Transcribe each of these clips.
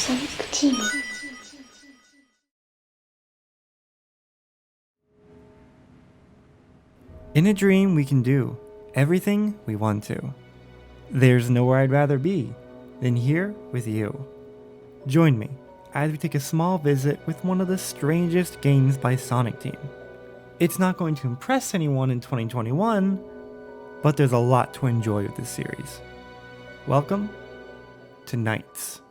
Sonic Team. In a dream, we can do everything we want to. There's nowhere I'd rather be than here with you. Join me as we take a small visit with one of the strangest games by Sonic Team. It's not going to impress anyone in 2021, but there's a lot to enjoy with this series. Welcome to NiGHTS.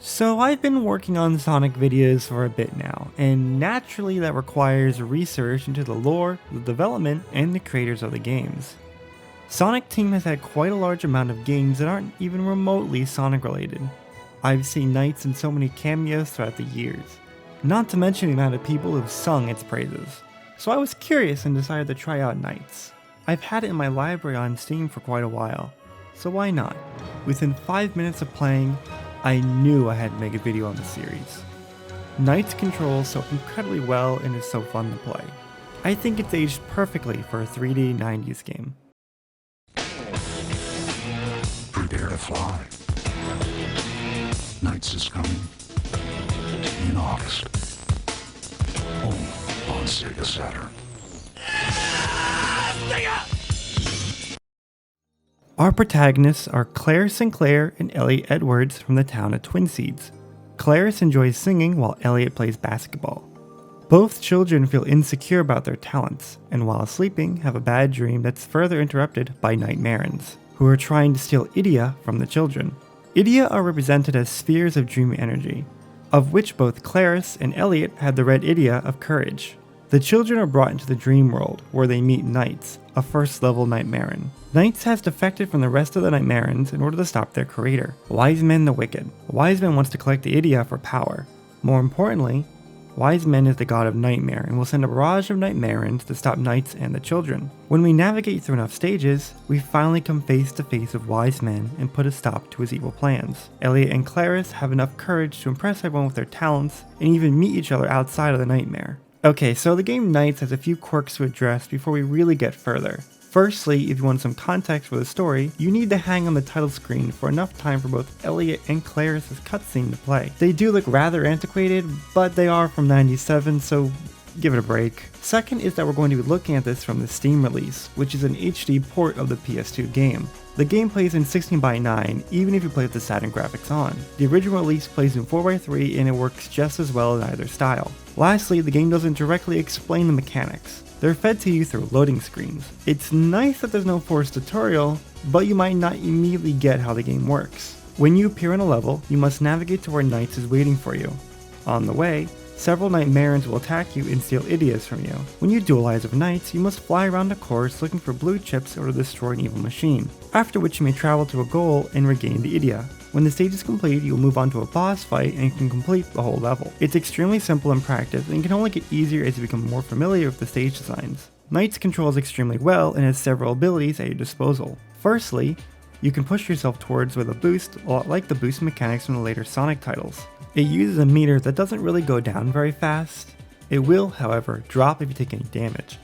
So I've been working on Sonic videos for a bit now, and naturally that requires research into the lore, the development, and the creators of the games. Sonic Team has had quite a large amount of games that aren't even remotely Sonic related. I've seen NiGHTS in so many cameos throughout the years, not to mention the amount of people who've sung its praises. So I was curious and decided to try out NiGHTS. I've had it in my library on Steam for quite a while, so why not? Within 5 minutes of playing, I knew I had to make a video on the series. NiGHTS controls so incredibly well and is so fun to play. I think it's aged perfectly for a 3D 90s game. Prepare to fly. NiGHTS is coming in August. Only on Sega Saturn. Our protagonists are Claire Sinclair and Elliot Edwards from the town of Twin Seeds. Claris enjoys singing while Elliot plays basketball. Both children feel insecure about their talents, and while sleeping have a bad dream that's further interrupted by Nightmarens, who are trying to steal Idia from the children. Idia are represented as spheres of dream energy, of which both Claris and Elliot had the red Idia of courage. The children are brought into the dream world, where they meet NiGHTS, a first-level Nightmaren. NiGHTS has defected from the rest of the Nightmarens in order to stop their creator, Wiseman the Wicked. Wiseman wants to collect the Idia for power. More importantly, Wiseman is the god of nightmare and will send a barrage of Nightmarens to stop NiGHTS and the children. When we navigate through enough stages, we finally come face to face with Wiseman and put a stop to his evil plans. Elliot and Claris have enough courage to impress everyone with their talents and even meet each other outside of the nightmare. Okay, so the game NiGHTS has a few quirks to address before we really get further. Firstly, if you want some context for the story, you need to hang on the title screen for enough time for both Elliot and Claris' cutscene to play. They do look rather antiquated, but they are from '97, so give it a break. Second is that we're going to be looking at this from the Steam release, which is an HD port of the PS2 game. The game plays in 16:9, even if you play with the Saturn graphics on. The original release plays in 4:3 and it works just as well in either style. Lastly, the game doesn't directly explain the mechanics. They're fed to you through loading screens. It's nice that there's no forced tutorial, but you might not immediately get how the game works. When you appear in a level, you must navigate to where NiGHTS is waiting for you. On the way, several Nightmarens will attack you and steal Idias from you. When you duelize with NiGHTS, you must fly around a course looking for blue chips in order to destroy an evil machine, after which you may travel to a goal and regain the Idia. When the stage is complete, you will move on to a boss fight and can complete the whole level. It's extremely simple in practice and can only get easier as you become more familiar with the stage designs. NiGHTS controls extremely well and has several abilities at your disposal. Firstly, you can push yourself towards with a boost, a lot like the boost mechanics from the later Sonic titles. It uses a meter that doesn't really go down very fast. It will, however, drop if you take any damage,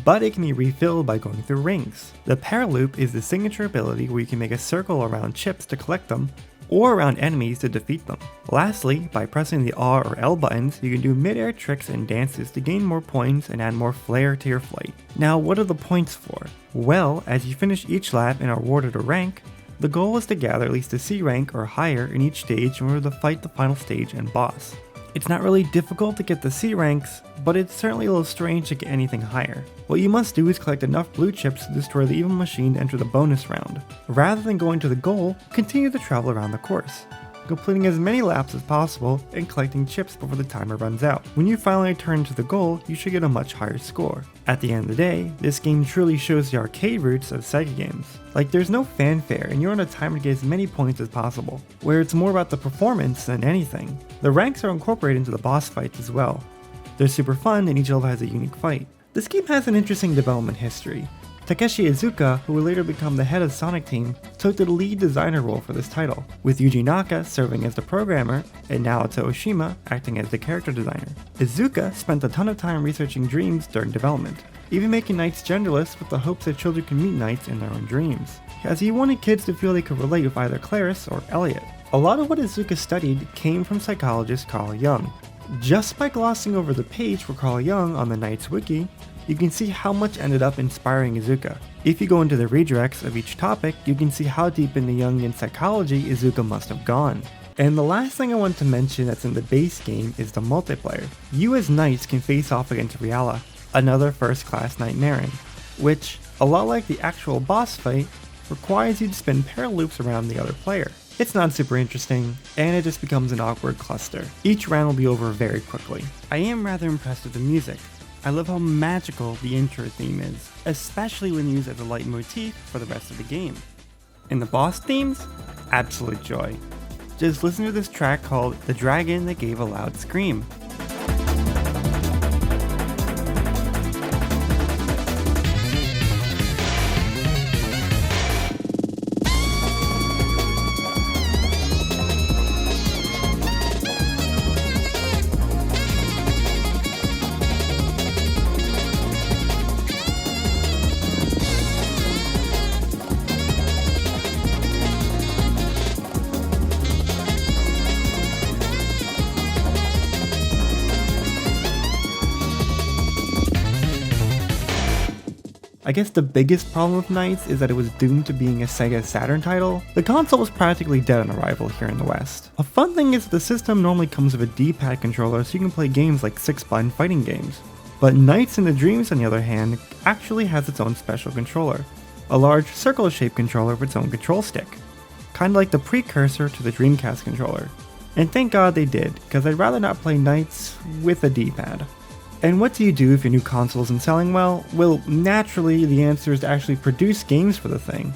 but it can be refilled by going through rings. The Paraloop is the signature ability where you can make a circle around chips to collect them, or around enemies to defeat them. Lastly, by pressing the R or L buttons, you can do mid-air tricks and dances to gain more points and add more flair to your flight. Now, what are the points for? Well, as you finish each lap and are awarded a rank, the goal is to gather at least a C rank or higher in each stage in order to fight the final stage and boss. It's not really difficult to get the C ranks, but it's certainly a little strange to get anything higher. What you must do is collect enough blue chips to destroy the evil machine to enter the bonus round. Rather than going to the goal, continue to travel around the course, completing as many laps as possible and collecting chips before the timer runs out. When you finally return to the goal, you should get a much higher score. At the end of the day, this game truly shows the arcade roots of Sega games. Like, there's no fanfare and you're on a timer to get as many points as possible, where it's more about the performance than anything. The ranks are incorporated into the boss fights as well. They're super fun and each level has a unique fight. This game has an interesting development history. Takeshi Iizuka, who would later become the head of Sonic Team, took the lead designer role for this title, with Yuji Naka serving as the programmer and Naoto Oshima acting as the character designer. Iizuka spent a ton of time researching dreams during development, even making NiGHTS genderless with the hopes that children could meet NiGHTS in their own dreams, as he wanted kids to feel they could relate with either Claris or Elliot. A lot of what Iizuka studied came from psychologist Carl Jung. Just by glossing over the page for Carl Jung on the NiGHTS wiki, you can see how much ended up inspiring Iizuka. If you go into the redirects of each topic, you can see how deep into Jungian psychology Iizuka must have gone. And the last thing I want to mention that's in the base game is the multiplayer. You as NiGHTS can face off against Riala, another first-class Nightmarean, which, a lot like the actual boss fight, requires you to spin parallel loops around the other player. It's not super interesting, and it just becomes an awkward cluster. Each round will be over very quickly. I am rather impressed with the music. I love how magical the intro theme is, especially when used as a leitmotif for the rest of the game. And the boss themes? Absolute joy. Just listen to this track called The Dragon That Gave a Loud Scream. I guess the biggest problem with NiGHTS is that it was doomed to being a Sega Saturn title. The console was practically dead on arrival here in the West. A fun thing is the system normally comes with a D-pad controller so you can play games like 6-button fighting games. But NiGHTS in the Dreams, on the other hand, actually has its own special controller. A large circle-shaped controller with its own control stick. Kinda like the precursor to the Dreamcast controller. And thank God they did, because I'd rather not play NiGHTS with a D-pad. And what do you do if your new console isn't selling well? Well, naturally, the answer is to actually produce games for the thing.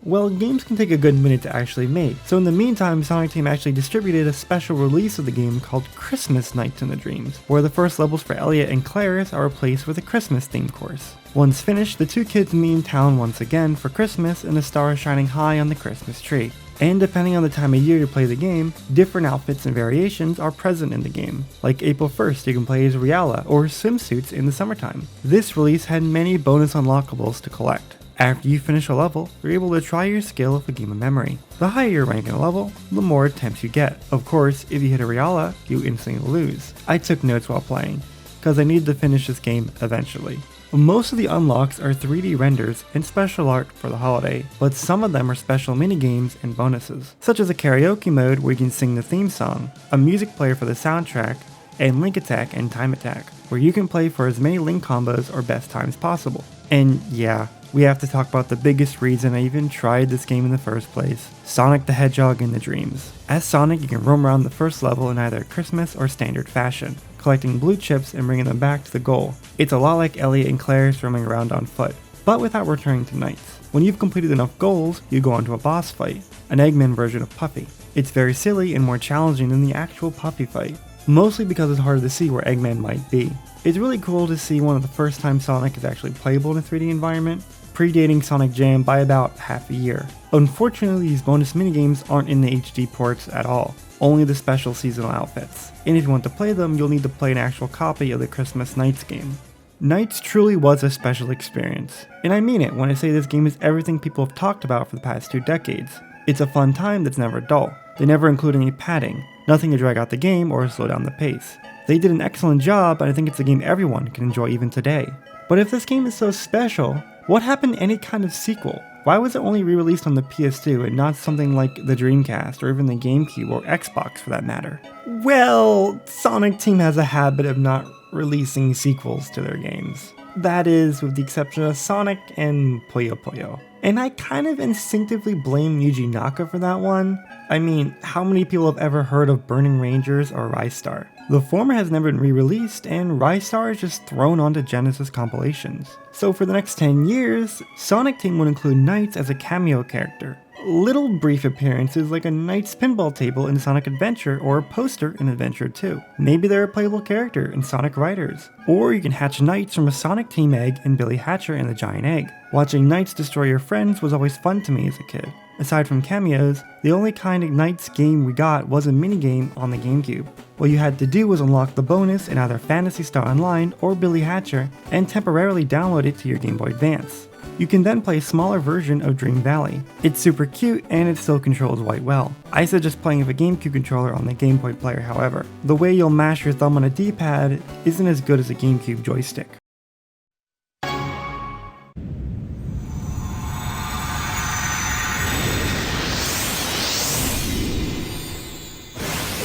Well, games can take a good minute to actually make, so in the meantime, Sonic Team actually distributed a special release of the game called Christmas NiGHTS in the Dreams, where the first levels for Elliot and Claris are replaced with a Christmas-themed course. Once finished, the two kids meet in town once again for Christmas and the stars shining high on the Christmas tree. And depending on the time of year you play the game, different outfits and variations are present in the game. Like April 1st, you can play as Riala or swimsuits in the summertime. This release had many bonus unlockables to collect. After you finish a level, you're able to try your skill with a game of memory. The higher your rank in a level, the more attempts you get. Of course, if you hit a Riala, you instantly lose. I took notes while playing, because I needed to finish this game eventually. Most of the unlocks are 3D renders and special art for the holiday, but some of them are special minigames and bonuses, such as a karaoke mode where you can sing the theme song, a music player for the soundtrack, and Link Attack and Time Attack, where you can play for as many Link combos or best times possible. And yeah, we have to talk about the biggest reason I even tried this game in the first place, Sonic the Hedgehog in the Dreams. As Sonic, you can roam around the first level in either Christmas or standard fashion, collecting blue chips and bringing them back to the goal. It's a lot like Elliot and Claris roaming around on foot, but without returning to NiGHTS. When you've completed enough goals, you go on to a boss fight, an Eggman version of Puffy. It's very silly and more challenging than the actual Puffy fight, mostly because it's harder to see where Eggman might be. It's really cool to see one of the first time Sonic is actually playable in a 3D environment, predating Sonic Jam by about half a year. Unfortunately, these bonus minigames aren't in the HD ports at all, only the special seasonal outfits. And if you want to play them, you'll need to play an actual copy of the Christmas NiGHTS game. NiGHTS truly was a special experience, and I mean it when I say this game is everything people have talked about for the past 2 decades. It's a fun time that's never dull. They never include any padding, nothing to drag out the game or slow down the pace. They did an excellent job, and I think it's a game everyone can enjoy even today. But if this game is so special, what happened to any kind of sequel? Why was it only re-released on the PS2 and not something like the Dreamcast or even the GameCube or Xbox for that matter? Well, Sonic Team has a habit of not releasing sequels to their games. That is, with the exception of Sonic and Puyo Puyo. And I kind of instinctively blame Yuji Naka for that one. I mean, how many people have ever heard of Burning Rangers or Rise Star? The former has never been re-released, and Rise Star is just thrown onto Genesis compilations. So for the next 10 years, Sonic Team would include NiGHTS as a cameo character, little brief appearances like a Knight's pinball table in Sonic Adventure or a poster in Adventure 2. Maybe they're a playable character in Sonic Riders. Or you can hatch Knights from a Sonic Team egg in Billy Hatcher and the Giant Egg. Watching Knights destroy your friends was always fun to me as a kid. Aside from Cameos, the only kind of Knights game we got was a minigame on the GameCube. What you had to do was unlock the bonus in either Phantasy Star Online or Billy Hatcher and temporarily download it to your Game Boy Advance. You can then play a smaller version of Dream Valley. It's super cute and it still controls quite well. I suggest playing with a GameCube controller on the Game Boy player however. The way you'll mash your thumb on a D-pad isn't as good as a GameCube joystick.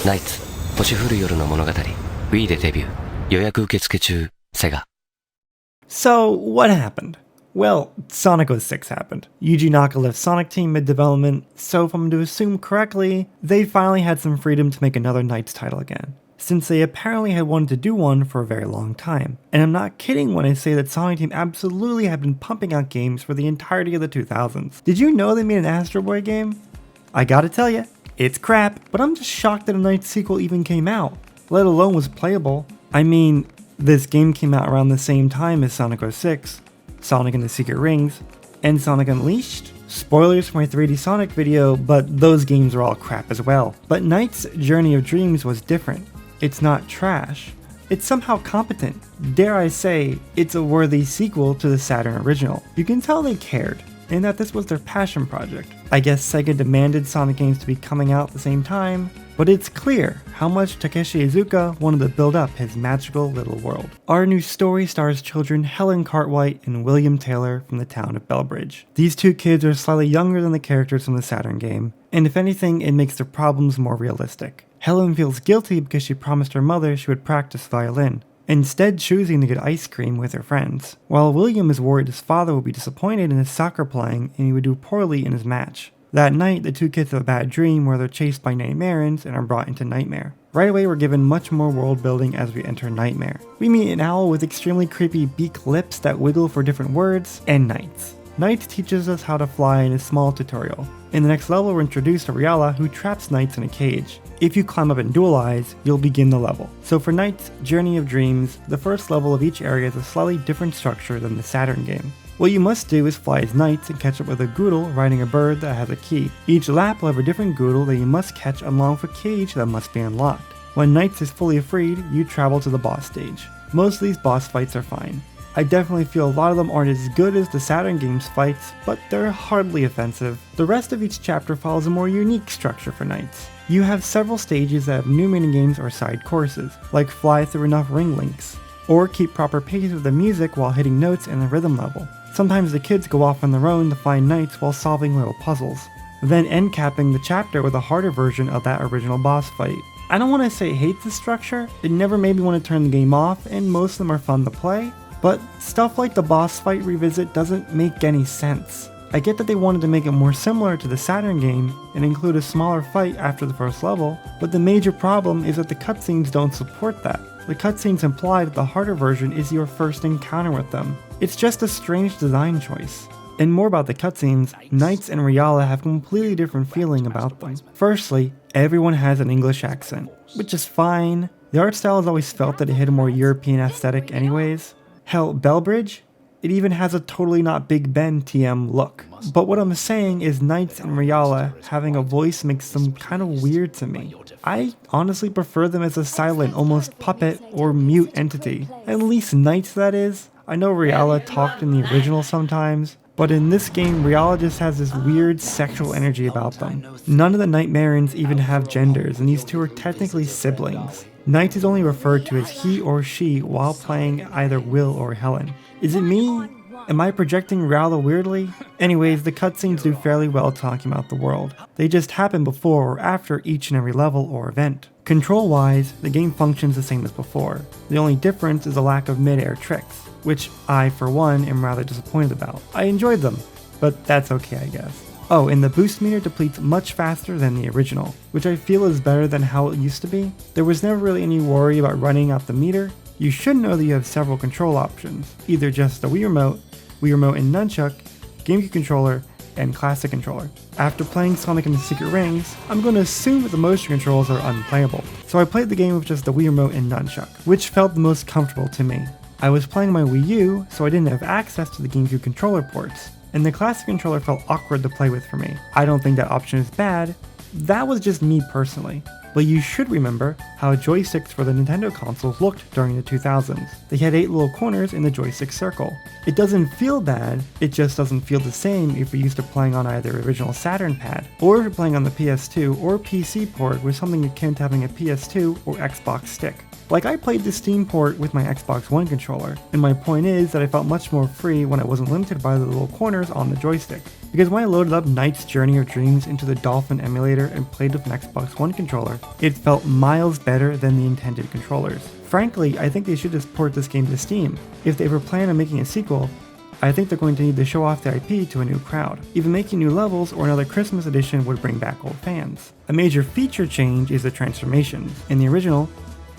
NiGHTS 星降る夜の物語 Wii でデビュー予約受付中 Sega So, what happened? Well, Sonic 06 happened. Yuji Naka left Sonic Team mid-development, so if I'm to assume correctly, they finally had some freedom to make another NiGHTS title again, since they apparently had wanted to do one for a very long time. And I'm not kidding when I say that Sonic Team absolutely had been pumping out games for the entirety of the 2000s. Did you know they made an Astro Boy game? I gotta tell ya, it's crap, but I'm just shocked that a NiGHTS sequel even came out, let alone was playable. I mean, this game came out around the same time as Sonic 06, Sonic and the Secret Rings, and Sonic Unleashed. Spoilers for my 3D Sonic video, but those games are all crap as well. But NiGHTS Journey of Dreams was different. It's not trash. It's somehow competent. Dare I say, it's a worthy sequel to the Saturn original. You can tell they cared, and that this was their passion project. I guess Sega demanded Sonic games to be coming out at the same time, but it's clear how much Takeshi Iizuka wanted to build up his magical little world. Our new story stars children Helen Cartwright and William Taylor from the town of Bellbridge. These two kids are slightly younger than the characters from the Saturn game, and if anything, it makes their problems more realistic. Helen feels guilty because she promised her mother she would practice violin, instead choosing to get ice cream with her friends, while William is worried his father will be disappointed in his soccer playing and he would do poorly in his match. That night, the two kids have a bad dream where they're chased by Nightmarens and are brought into Nightmare. Right away, we're given much more world building as we enter Nightmare. We meet an owl with extremely creepy beak lips that wiggle for different words, and NiGHTS. NiGHTS teaches us how to fly in a small tutorial. In the next level, we're introduced to Riala, who traps NiGHTS in a cage. If you climb up and dualize, you'll begin the level. So for NiGHTS Journey of Dreams, the first level of each area is a slightly different structure than the Saturn game. What you must do is fly as NiGHTS and catch up with a Goodle riding a bird that has a key. Each lap will have a different Goodle that you must catch along with a cage that must be unlocked. When NiGHTS is fully freed, you travel to the boss stage. Most of these boss fights are fine. I definitely feel a lot of them aren't as good as the Saturn game's fights, but they're hardly offensive. The rest of each chapter follows a more unique structure for NiGHTS. You have several stages that have new minigames or side courses, like fly through enough ring links, or keep proper pace with the music while hitting notes in the rhythm level. Sometimes the kids go off on their own to find NiGHTS while solving little puzzles, then end capping the chapter with a harder version of that original boss fight. I don't want to say I hate this structure, it never made me want to turn the game off, and most of them are fun to play, but stuff like the boss fight revisit doesn't make any sense. I get that they wanted to make it more similar to the Saturn game and include a smaller fight after the first level, but the major problem is that the cutscenes don't support that. The cutscenes imply that the harder version is your first encounter with them. It's just a strange design choice. And more about the cutscenes, NiGHTS and Riala have a completely different feeling about them. Firstly, everyone has an English accent, which is fine. The art style has always felt that it had a more European aesthetic anyways. Hell, Bellbridge? It even has a totally not Big Ben TM look. But what I'm saying is NiGHTS and Riala having a voice makes them kind of weird to me. I honestly prefer them as a silent, almost puppet or mute entity. At least NiGHTS, that is. I know Riala talked in the original sometimes, but in this game Riala just has this weird sexual energy about them. None of the Nightmarens even have genders, and these two are technically siblings. NiGHTS is only referred to as he or she while playing either Will or Helen. Is it me? Am I projecting Riala weirdly? Anyways, the cutscenes do fairly well talking about the world. They just happen before or after each and every level or event. Control-wise, the game functions the same as before. The only difference is a lack of mid-air tricks, which I, for one, am rather disappointed about. I enjoyed them, but that's okay I guess. Oh, and the boost meter depletes much faster than the original, which I feel is better than how it used to be. There was never really any worry about running out the meter. You should know that you have several control options, either just the Wii Remote and Nunchuck, GameCube controller, and classic controller. After playing Sonic and the Secret Rings, I'm going to assume that the motion controls are unplayable, so I played the game with just the Wii Remote and Nunchuck, which felt the most comfortable to me. I was playing my Wii U, so I didn't have access to the GameCube controller ports, and the classic controller felt awkward to play with for me. I don't think that option is bad, that was just me personally. But you should remember how joysticks for the Nintendo consoles looked during the 2000s. They had 8 little corners in the joystick circle. It doesn't feel bad, it just doesn't feel the same if you're used to playing on either original Saturn pad, or if you're playing on the PS2 or PC port with something akin to having a PS2 or Xbox stick. Like, I played the Steam port with my Xbox One controller, and my point is that I felt much more free when I wasn't limited by the little corners on the joystick. Because when I loaded up Knight's Journey of Dreams into the Dolphin emulator and played with an Xbox One controller, it felt miles better than the intended controllers. Frankly, I think they should just port this game to Steam. If they ever plan on making a sequel, I think they're going to need to show off the IP to a new crowd. Even making new levels or another Christmas edition would bring back old fans. A major feature change is the transformations. In the original,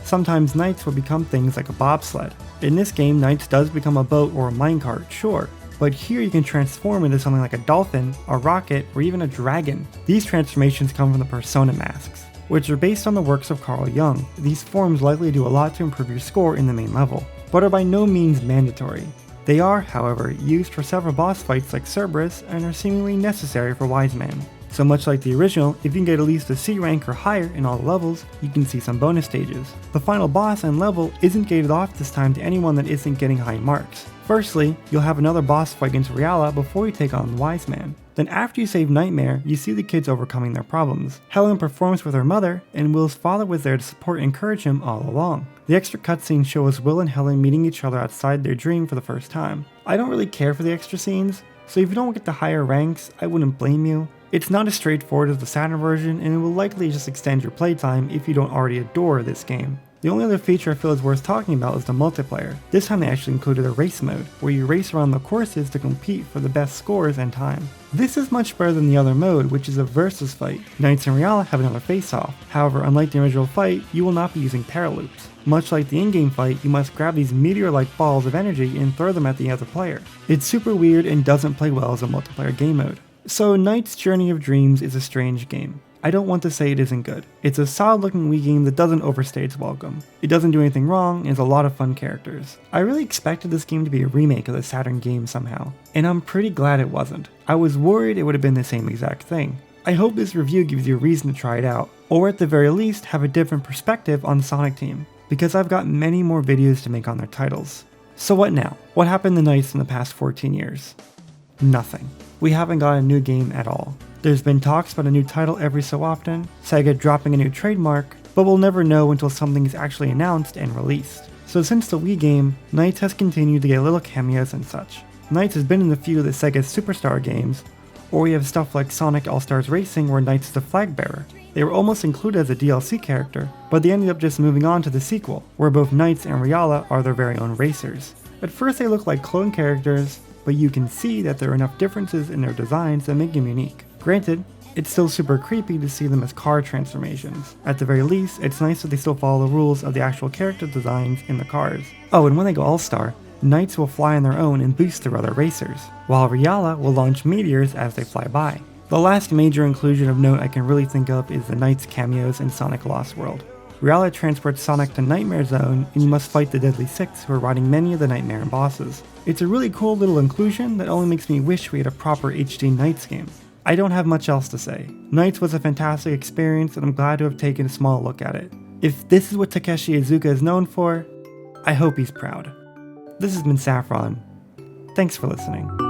sometimes Knights will become things like a bobsled. In this game, Knights does become a boat or a minecart, sure, but here you can transform into something like a dolphin, a rocket, or even a dragon. These transformations come from the Persona masks, which are based on the works of Carl Jung. These forms likely do a lot to improve your score in the main level, but are by no means mandatory. They are, however, used for several boss fights like Cerberus and are seemingly necessary for Wise Man. So much like the original, if you can get at least a C rank or higher in all the levels, you can see some bonus stages. The final boss and level isn't gated off this time to anyone that isn't getting high marks. Firstly, you'll have another boss fight against Riala before you take on the Wise Man. Then after you save Nightmare, you see the kids overcoming their problems. Helen performs with her mother, and Will's father was there to support and encourage him all along. The extra cutscenes show us Will and Helen meeting each other outside their dream for the first time. I don't really care for the extra scenes, so if you don't get the higher ranks, I wouldn't blame you. It's not as straightforward as the Saturn version, and it will likely just extend your playtime if you don't already adore this game. The only other feature I feel is worth talking about is the multiplayer. This time they actually included a race mode, where you race around the courses to compete for the best scores and time. This is much better than the other mode, which is a versus fight. Knights and Riala have another face-off. However, unlike the original fight, you will not be using paraloops. Much like the in-game fight, you must grab these meteor-like balls of energy and throw them at the other player. It's super weird and doesn't play well as a multiplayer game mode. So Knight's Journey of Dreams is a strange game. I don't want to say it isn't good. It's a solid looking Wii game that doesn't overstay its welcome. It doesn't do anything wrong and has a lot of fun characters. I really expected this game to be a remake of the Saturn game somehow, and I'm pretty glad it wasn't. I was worried it would have been the same exact thing. I hope this review gives you a reason to try it out, or at the very least have a different perspective on Sonic Team, because I've got many more videos to make on their titles. So what now? What happened to Knights in the past 14 years? Nothing. We haven't got a new game at all. There's been talks about a new title every so often, Sega dropping a new trademark, but we'll never know until something is actually announced and released. So since the Wii game, Knights has continued to get little cameos and such. Knights has been in a few of the Sega Superstar games, or we have stuff like Sonic All-Stars Racing where Knights is the flag bearer. They were almost included as a DLC character, but they ended up just moving on to the sequel, where both Knights and Riala are their very own racers. At first they look like clone characters, but you can see that there are enough differences in their designs that make them unique. Granted, it's still super creepy to see them as car transformations. At the very least, it's nice that they still follow the rules of the actual character designs in the cars. Oh, and when they go All-Star, Knights will fly on their own and boost their other racers, while Riala will launch meteors as they fly by. The last major inclusion of note I can really think of is the Knights cameos in Sonic Lost World. Riala transports Sonic to Nightmare Zone, and you must fight the Deadly Six who are riding many of the Nightmare bosses. It's a really cool little inclusion that only makes me wish we had a proper HD Knights game. I don't have much else to say. Knights was a fantastic experience, and I'm glad to have taken a small look at it. If this is what Takeshi Iizuka is known for, I hope he's proud. This has been Saffron. Thanks for listening.